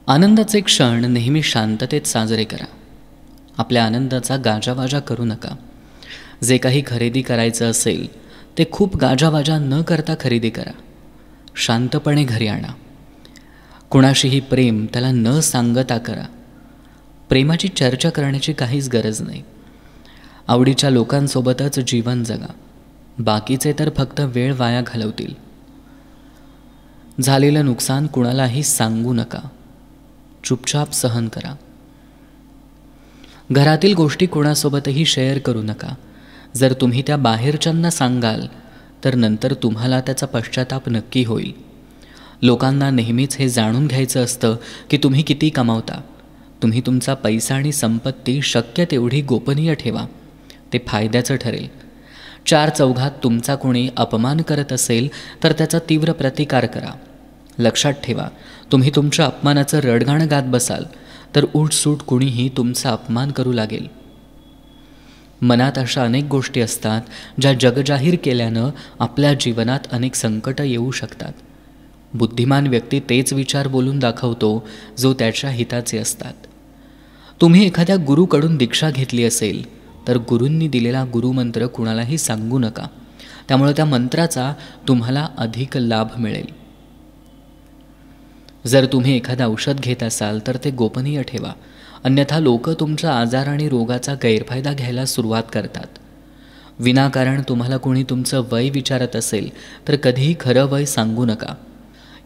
आनंदाचे क्षण नेहमी शांततेत साजरे करा. आपल्या आनंदाचा गाजावाजा करू नका. जे काही खरेदी करायचं असेल ते खूप गाजावाजा न करता खरेदी करा. शांतपणे घरी आणा. कुणाशीही प्रेम त्याला न सांगता करा. प्रेमाची चर्चा करण्याची काहीच गरज नाही. आवडीच्या लोकांसोबतच जीवन जगा. बाकीचे तर फक्त वेळ वाया घालवतील. झालेलं नुकसान कुणालाही सांगू नका. चुपचाप सहन करा. घरातील गोष्टी कोणासोबतही शेअर करू नका. जर तुम्ही त्या बाहेरच्यांना सांगाल तर नंतर तुम्हाला त्याचा पश्चाताप नक्की होईल. लोकांना नेहमीच हे जाणून घ्यायचं असतं की तुम्ही किती कमावता. तुम्ही तुमचा पैसा आणि संपत्ती शक्य तेवढी गोपनीय ठेवा. ते फायद्याचं ठरेल. चार चौघात तुमचा कोणी अपमान करत असेल तर त्याचा तीव्र प्रतिकार करा. लक्षात ठेवा, तुम्ही तुमच्या अपमानाचं रडगाणं गात बसाल तर उठसूट कुणीही तुमचा अपमान करू लागेल. मनात अशा अनेक गोष्टी असतात ज्या जगजाहीर केल्यानं आपल्या जीवनात अनेक संकट येऊ शकतात. बुद्धिमान व्यक्ती तेच विचार बोलून दाखवतो जो त्याच्या हिताचे असतात. तुम्ही एखाद्या गुरूकडून दीक्षा घेतली असेल तर गुरूंनी दिलेला गुरुमंत्र कुणालाही सांगू नका. त्यामुळे त्या मंत्राचा तुम्हाला अधिक लाभ मिळेल. जर तुम्ही एखादं औषध घेत असाल तर ते गोपनीय ठेवा. अन्यथा लोक तुमच्या आजार आणि रोगाचा गैरफायदा घ्यायला सुरुवात करतात. विनाकारण तुम्हाला कोणी तुमचं वय विचारत असेल तर कधीही खरं वय सांगू नका.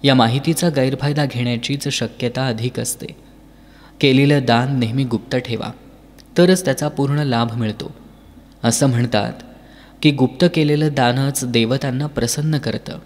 या माहितीचा गैरफायदा घेण्याचीच शक्यता अधिक असते. केलेलं दान नेहमी गुप्त ठेवा तरच त्याचा पूर्ण लाभ मिळतो. असं म्हणतात की गुप्त केलेलं दानच देवतांना प्रसन्न करतं.